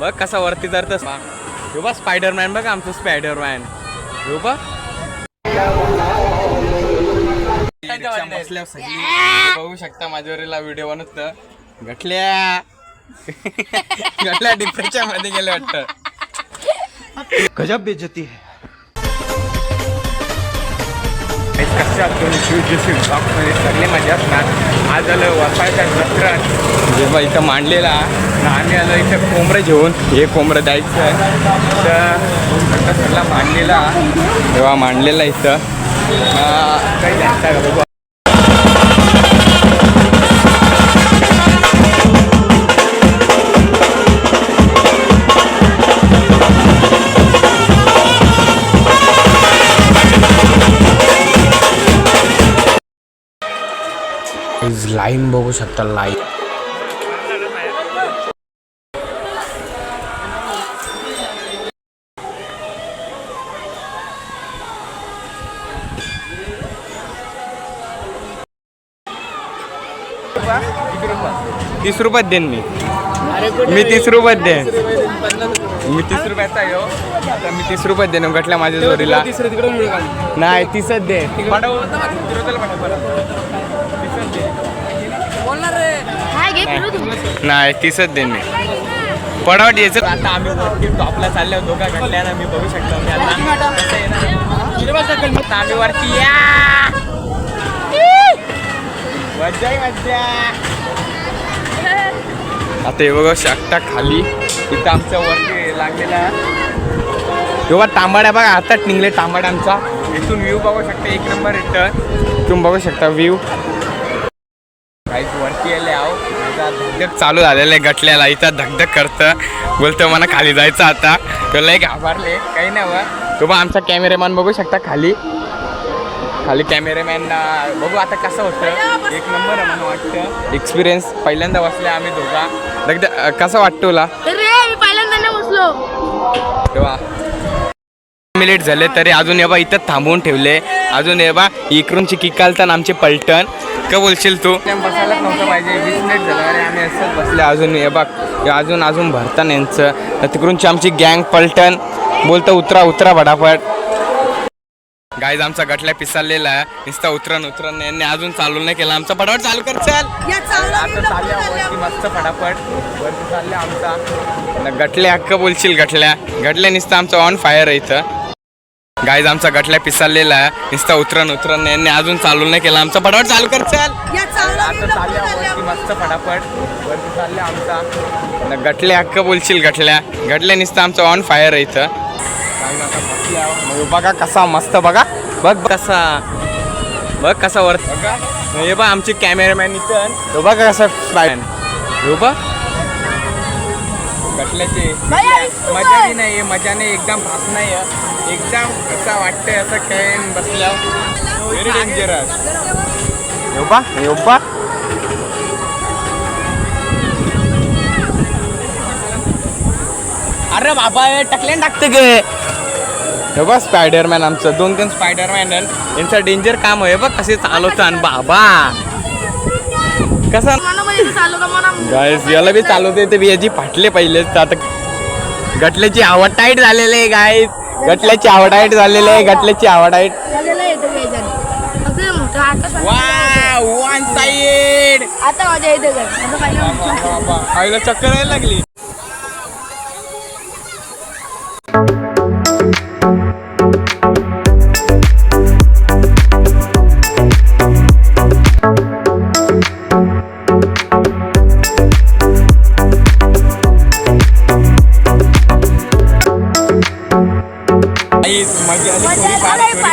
बघ कसा वरती जातस हे बघ स्पायडरमॅन बघ आमचं स्पायडरमॅन हे बघ बघू शकता माझ्यावरील व्हिडिओ बनवत गटल्या गटल्या डिप्रेशन मध्ये गेले वाटतं गजब बेइज्जती है सगळे मजा असणार आज आलं वसायच्या जत्रात जेव्हा इथं मांडलेला आम्ही आलो इथं कोंबडं घेऊन हे कोंबडं द्यायचं आहे तर सगळा मांडलेला तेव्हा मांडलेला इथं काही द्यायचा का बघू लाईन बघू शकता लाईन ₹30 देईन मी 30 देईन मी 30 येऊ आता मी ₹30 देईन गटल्या माझ्या जोडीला नाही 30च दे नाही 30च देईन मी पडावट यायचं आता आम्ही वरती टॉपला चाललो दोघा घटल्यानं मी बघू शकतो मी आता आम्ही वरती या मज्जा मज्जा आता हे बघा शकता खाली इथं आमच्या वरती लागलेला तेव्हा तांबाड्या बघा हातात निघले तांबाडा आमचा इथून व्ह्यू बघू शकता एक नंबर इथं तुम्ही बघू शकता व्ह्यू काहीच वरती आले आहो धगधग चालू झालेलं आहे गटल्याला इथं धगधग करतं बोलतं मला खाली जायचं आता तो लय घाबरले काही नाही व तो बघ आमचा कॅमेरामॅन बघू शकता खाली कॅमेरामॅन बघू आता कसं होतं एक नंबर आहे मला वाटतं एक्सपिरियन्स पहिल्यांदा बसले आम्ही दोघा धगधग कसं वाटतं तुला पहिल्यांदा बसलो तेव्हा मिनिट झाले तरी अजून बा इथं थांबवून ठेवले अजून बा इकडूनची किकालताना आमचे पलटण का बोलशील तू बसायलाच नव्हतं पाहिजे 20 मिनिट झालं अरे आम्ही असंच बसले अजून बघ अजून भरताना यांचं तिकडूनची आमची गँग पलटण बोलतं उतरा भडापट गाईज आमचा गटल्या पिसाळलेला आहे नुसता उतरण यांनी अजून चालू नाही केला आमचा फटाफट चालू कर चल आता चालल्या वरती मस्त फटाफट वरती चालल्या आमचा गटल्या हक्क बोलशील गटल्या नुसतं आमचं ऑन फायर आहे इथं गाईज आमचा गटल्या पिसाळलेला आहे नुसता उतरण यांनी अजून चालू नाही केला आमचा फटाफट चालू कर चल आता चालल्या वरती मस्त फटाफट वरती चालल्या आमचा गटल्या हक्क बोलशील गटल्या नुसतं आमचं ऑन फायर आहे इथं बघा कसा मस्त बघा बघ कसा वर हे बघ आमची कॅमेरामॅन इथं तो बघा कसा हो बघ गटल्याचे मजा बी नाही मजा नाही एकदम भास नाही एकदम असं वाटतंय असं कॅन बसल्या व्हेरी डेंजरस योबा अरे बाबा टकल्यान टाकते गे हे बघ स्पायडरमॅन आमचं 2-3 स्पायडरमॅन यांचं डेंजर काम आहे बघ कसे चालवतात बाबा कसं गाईस याला बी चालवते ते याची फाटले पहिले आता गटल्याची आवड टाईट झालेली आहे गाईस गटल्याची आवड टाईट झालेली आहे वन साइड आता मजा येते आईला चक्कर यायला लागली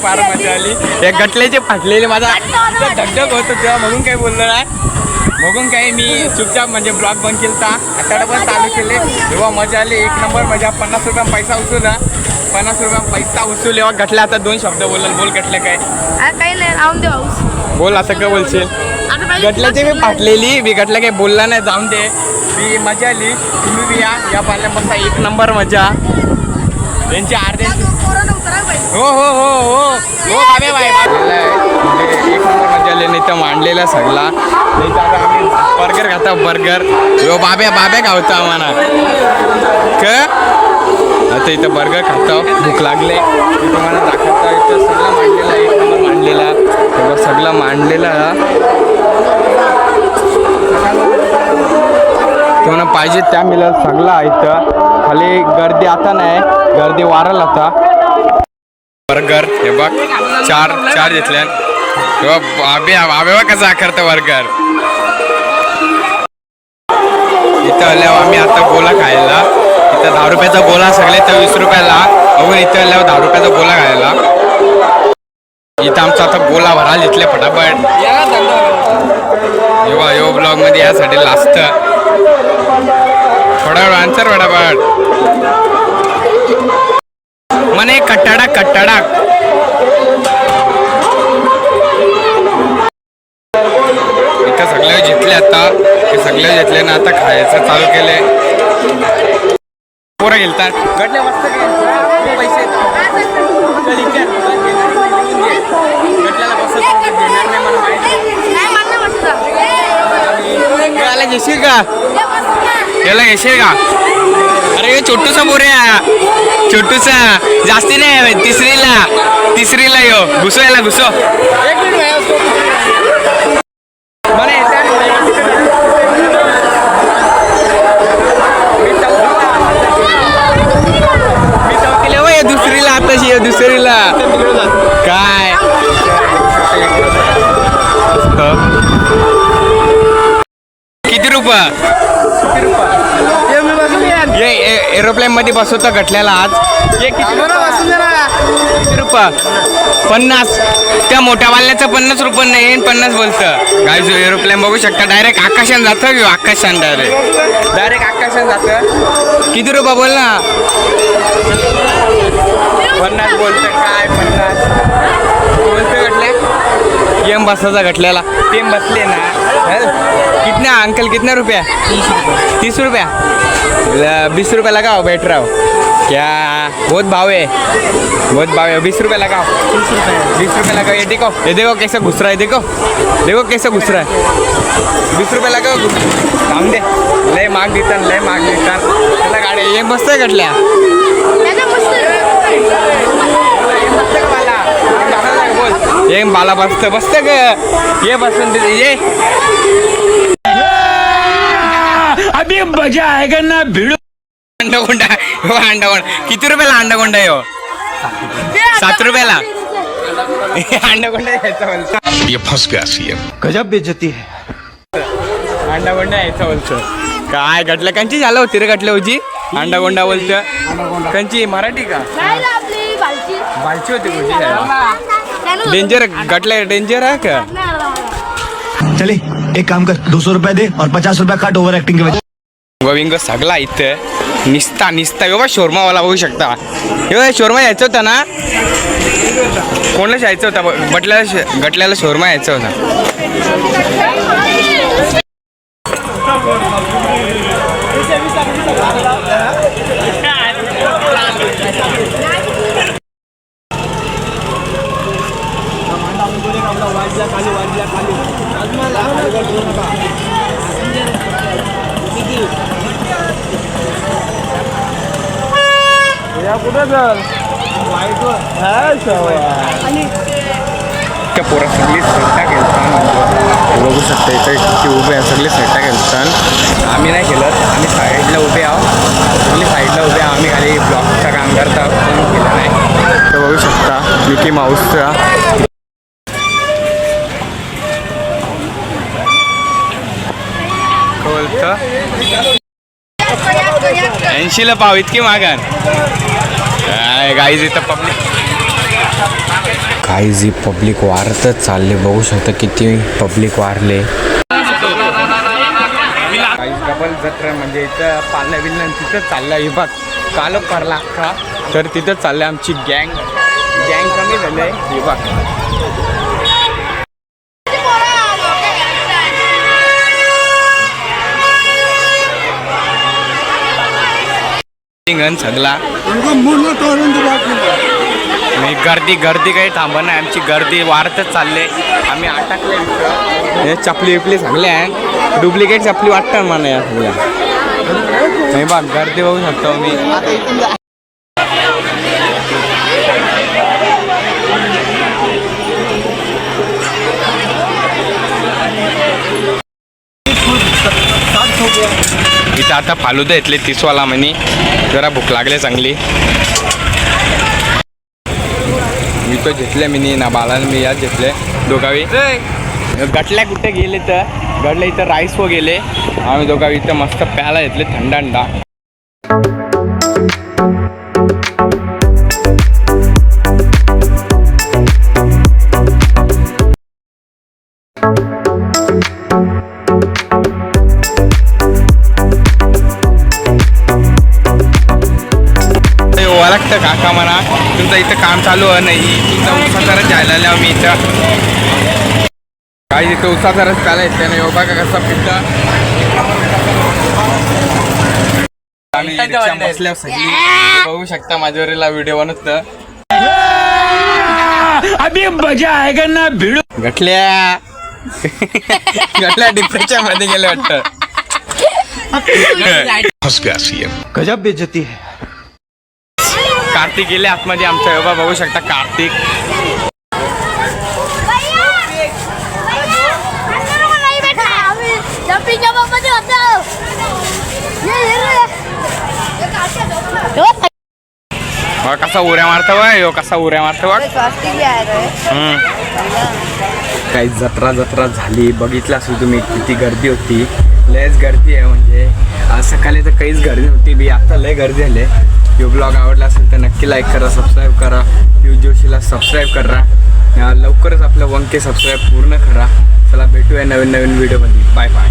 फार मजा आली या गटल्याचे फाटलेले माझा धगधग होत तेव्हा म्हणून काही बोललो नाही बघून काही मी चुपचाप म्हणजे ब्लॉग बंद केला आता पण चालू केले तेव्हा मजा आली एक नंबर मजा ₹50 पैसा उचलला ₹50 पैसा उचलले गटल्या आता 2 शब्द बोल गटल्या काय बोल आता काय बोलशील गटल्याची मी फाटलेली मी गटल्या काही बोलला नाही जाऊन दे मी मजा आली तुम्ही बी या पाहिल्यापासून एक नंबर मजा त्यांची अर्ध्यांची हो बाबे बाय एक नंबर मजा आली. नाही तर मांडलेला सगळा. नाही तर आता आम्ही बर्गर खाता बर्गर. यो बाब्या खावतो आम्हाला आता इथं बर्गर खातो. भूक लागले मी तुम्हाला दाखवतो. इथं सगळं मांडलेला एक नंबर मांडलेला सगळं मांडलेला. तुम्हाला पाहिजे त्या मिळेल सगळं इथं. खाली गर्दी आता नाही, गर्दी वारल आता. बर्गर हे बघ चार घेतल्या. बाबे कसा करतो बर्गर. इथं आल्यावर आम्ही आता गोला खायला. इथं 10 रुपयाचा गोला सगळे तर 20 रुपयाला. बघून इथं आल्यावर 10 रुपयाचा गोला खायला. इथं आमचा आता गोला भरायला घेतले फटाफट. यो ब्लॉग मध्ये यासाठी लास्ट फटाफट आन्सर फटाफट मने कट्टाडा इथं सगळे घेतले. आता हे सगळे घेतले ना आता खायचं चालू केले. पोरं गेलतात गटले मस्त पैसे घेशील का याला घेशील का. अरे हे छोटूसा बोऱ्या छोटूसा जास्ती नाही. तिसरीला यो घुसो याला घुसो. मी चौकीला हो दुसरीला आताशी ये दुसरीला काय किती रुपये एरोप्लेन मध्ये बसवतो गटल्याला आज. किती रुपये 50. त्या मोठ्या वाल्याचं 50 रुपये नाही 50 बोलतं. काय जो एरोप्लेन बघू शकता डायरेक्ट आकाशात जातं किंवा आकाशात डायरेक्ट आकाशात जातं. किती रुपये बोल ना. 50 बोलतं काय 50 बोलतं गटल्या. गेम बसायचा गटल्याला टेम बसले ना. कितना अंकल कितना रुपया 30 रुपया 20 रुपया लगाओ बैठ रहा हो क्या. बहुत भाव है 20 रुपया लगाओ 20 रुपया लगाओ. ये देखो कैसा घुस रहा है. देखो कैसा घुस रहा है. 20 रुपया लगाओ काम दे. लय माग देतात त्याला गाड्या ये मस्त आहे गटल्या. ये बाला बसत ग ये बसून ये अभी मजा आएगा ना भिडो. अंडाकोंडा किती रुपयाला अंडाकोंडा यो 7 रुपयाला अंडाकोंडा यायचा बोलतो. ये फंस गया सीएम. गजब बेइज्जती है. अंडाकोंडा यायचा बोलतो काय गटलं कंची झालं होती रे गटल्या होती. अंडाकोंडा बोलतं कंची मराठी का बालची होती कुठे. डेंजर गटले डेंजर आहे का. चले एक काम कर 200 रुपये दे और 50 रुपये काट ओव्हर ऍक्टिंग के वजह. गोविंग सगळा इथं निसता बाबा शोरमावाला बघू शकता. शोरमा यायचं होता ना कोणाला यायचं होता गटल्याला शोरमा यायचं होता. त्या पोरा सगळी सेटा खेळतात बघू शकता. इथे किती उभे आहे सगळे सेटा खेळतात. आम्ही नाही खेळत आम्ही साईडला उभे आहोत. सगळी साईडला उभे आहोत. आम्ही खाली ब्लॉकचं काम करतो पण केलं नाही. तर बघू शकता मिकी माऊसचा बोलतं 80ला पाव इतकी मागण काय गाईज इथं पब्लिक वारतच चालले. बघू शकता किती पब्लिक वारले. डबल जत्रा म्हणजे इथं पालना बिलना तिथंच चाललं. हे बघ काल करला अख्खा तर तिथंच चाललं आमची गँग कमी झाली आहे. हे बघ सगळा गर्दी काही थांबत नाही, आमची गर्दी वाढतच चालले. आम्ही अटकले हे चपली विपली सगळे आहे, डुप्लिकेट चपली वाटतात मला या सगळ्या. नाही बा गर्दी बघू शकतो मी. इथं आता फालुदा घेतले 30वाला म्हणे, जरा भूक लागले चांगली. मी तो घेतले मिनी ना बाळानं मी याच घेतले दोघावी. गटल्या कुठे गेले तर गडल्या इथं राईस व गेले आम्ही दोघावी. इथं मस्त प्याला घेतले थंड अंडा. लागतं काका म्हणा तुमचं इथं काम चालू आहे नाही, तुमचा उसाचा रस जायला आल्या मी इथं काही इथं उसाचा रस प्याला येते ना. बघा कसा पिता आम्ही रिक्षा बसल्यावर सगळी बघू शकता. माझ्यावरील व्हिडिओ बनवत अभी मजा आएगा ना भिड़ो. गटल्या गटल्या डिप्रेशन मध्ये गेले वाटतं. फंस गया सीएम. गजब बेइज्जती है. कार्तिक गेले आतमध्ये आमच्या योगा बघू शकता. कार्तिक कसा उऱ्या मारतो बा यो, कसा उऱ्या मारतो बघ. काही जत्रा झाली बघितलं असेल तुम्ही किती गर्दी होती. लयच गर्दी आहे म्हणजे आज सकाळी तर काहीच गर्दी नव्हती बी, आता लय गर्दी झाले. यो ब्लॉग आवडला असेल तर नक्की लाईक करा, सबस्क्राईब करा. पियुष जोशीला सबस्क्राईब करा. लवकरच आपलं 1K सबस्क्राईब पूर्ण करा. चला भेटूया नवीन व्हिडिओमध्ये. Bye bye.